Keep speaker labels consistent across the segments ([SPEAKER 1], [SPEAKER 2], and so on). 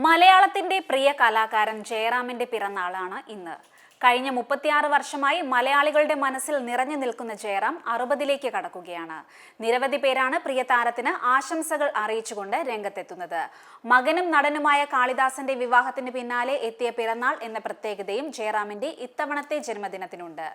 [SPEAKER 1] മലയാളത്തിന്റെ പ്രിയ കലാകാരൻ ജയറാമിന്റെ പിറന്നാളാണ് ഇന്ന്. കഴിഞ്ഞ 36 വർഷമായി മലയാളികളുടെ മനസ്സിൽ നിറഞ്ഞു നിൽക്കുന്ന ജയറാം 60ലേക്ക് കടക്കുകയാണ്. നിരവധി പേരാണ് പ്രിയ താരത്തിന് ആശംസകൾ അറിയിച്ചുകൊണ്ട് രംഗത്തെത്തുന്നത്. മകനും നടനുമായ കാളിദാസന്റെ വിവാഹത്തിന് പിന്നാലെ എത്തിയ പിറന്നാൾ എന്ന പ്രത്യേകതയും ജയറാമിന്റെ ഇത്തവണത്തെ ജന്മദിനത്തിനുണ്ട്.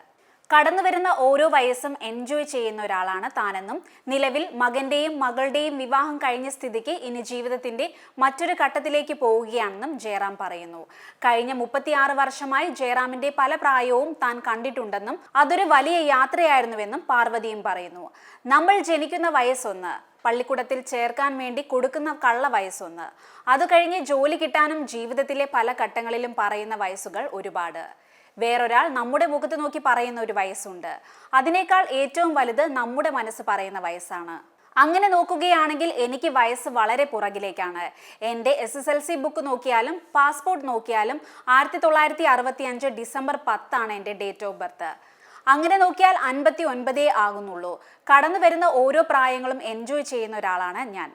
[SPEAKER 1] കടന്നുവരുന്ന ഓരോ വയസ്സും എൻജോയ് ചെയ്യുന്ന ഒരാളാണ് താനെന്നും നിലവിൽ മകന്റെയും മകളുടെയും വിവാഹം കഴിഞ്ഞ സ്ഥിതിക്ക് ഇനി ജീവിതത്തിന്റെ മറ്റൊരു ഘട്ടത്തിലേക്ക് പോവുകയാണെന്നും ജയറാം പറയുന്നു. കഴിഞ്ഞ 36 വർഷമായി ജയറാമിന്റെ പല പ്രായവും താൻ കണ്ടിട്ടുണ്ടെന്നും അതൊരു വലിയ യാത്രയായിരുന്നുവെന്നും പാർവതിയും പറയുന്നു. നമ്മൾ ജനിക്കുന്ന വയസ്സൊന്ന്, പള്ളിക്കൂടത്തിൽ ചേർക്കാൻ വേണ്ടി കൊടുക്കുന്ന കള്ള വയസ്സൊന്ന്, അത് കഴിഞ്ഞ് ജോലി കിട്ടാനും ജീവിതത്തിലെ പല ഘട്ടങ്ങളിലും പറയുന്ന വയസ്സുകൾ ഒരുപാട്. വേറൊരാൾ നമ്മുടെ മുഖത്ത് നോക്കി പറയുന്ന ഒരു വയസ്സുണ്ട്. അതിനേക്കാൾ ഏറ്റവും വലുത് നമ്മുടെ മനസ്സ് പറയുന്ന വയസ്സാണ്. അങ്ങനെ നോക്കുകയാണെങ്കിൽ എനിക്ക് വയസ്സ് വളരെ പുറകിലേക്കാണ്. എൻ്റെ SSLC ബുക്ക് നോക്കിയാലും പാസ്പോർട്ട് നോക്കിയാലും 1965 ഡിസംബർ 10 എൻ്റെ ഡേറ്റ് ഓഫ് ബർത്ത്. അങ്ങനെ നോക്കിയാൽ 59 ആകുന്നുള്ളൂ. കടന്നു വരുന്ന ഓരോ പ്രായങ്ങളും എൻജോയ് ചെയ്യുന്ന ഒരാളാണ് ഞാൻ.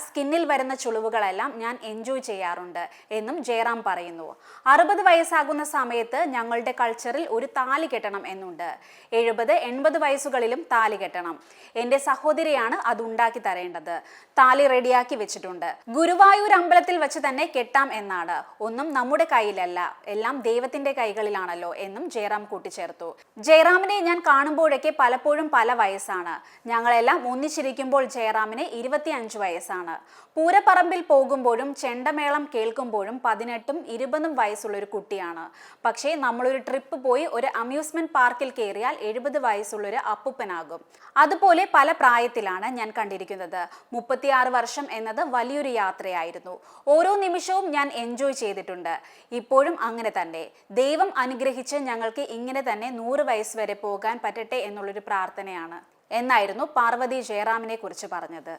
[SPEAKER 1] സ്കിന്നിൽ വരുന്ന ചുളിവുകളെല്ലാം ഞാൻ എൻജോയ് ചെയ്യാറുണ്ട് എന്നും ജയറാം പറയുന്നു. 60 വയസ്സാകുന്ന സമയത്ത് ഞങ്ങളുടെ കൾച്ചറിൽ ഒരു താലി കെട്ടണം എന്നുണ്ട്. 70-80 വയസ്സുകളിലും താലി കെട്ടണം. എൻ്റെ സഹോദരിയാണ് അത് ഉണ്ടാക്കി തരേണ്ടത്. താലി റെഡിയാക്കി വെച്ചിട്ടുണ്ട്. ഗുരുവായൂർ അമ്പലത്തിൽ വെച്ച് തന്നെ കെട്ടാം എന്നാണ്. ഒന്നും നമ്മുടെ കയ്യിലല്ല, എല്ലാം ദൈവത്തിന്റെ കൈകളിലാണല്ലോ എന്നും ജയറാം കൂട്ടിച്ചേർത്തു. ജയറാമിനെ ഞാൻ കാണുമ്പോഴൊക്കെ പലപ്പോഴും പല വയസ്സാണ്. ഞങ്ങളെല്ലാം ഒന്നിച്ചിരിക്കുമ്പോൾ ജയറാമിന് 25 വയസ്സാണ്. പൂരപ്പറമ്പിൽ പോകുമ്പോഴും ചെണ്ടമേളം കേൾക്കുമ്പോഴും 18ഉം 20ഉം വയസ്സുള്ള ഒരു കുട്ടിയാണ്. പക്ഷേ നമ്മളൊരു ട്രിപ്പ് പോയി ഒരു അമ്യൂസ്മെന്റ് പാർക്കിൽ കയറിയാൽ 70 വയസ്സുള്ളൊരു അപ്പൂപ്പനാകും. അതുപോലെ പല പ്രായത്തിലാണ് ഞാൻ കണ്ടിരിക്കുന്നത്. 36 വർഷം എന്നത് വലിയൊരു യാത്രയായിരുന്നു. ഓരോ നിമിഷവും ഞാൻ എൻജോയ് ചെയ്തിട്ടുണ്ട്. ഇപ്പോഴും അങ്ങനെ തന്നെ. ദൈവം അനുഗ്രഹിച്ച് ഞങ്ങൾക്ക് ഇങ്ങനെ തന്നെ 100 വയസ്സ് വരെ പോകാൻ പറ്റട്ടെ എന്നുള്ളൊരു പ്രാർത്ഥനയാണ് എന്നായിരുന്നു പാർവതി ജയറാമിനെ കുറിച്ച് പറഞ്ഞത്.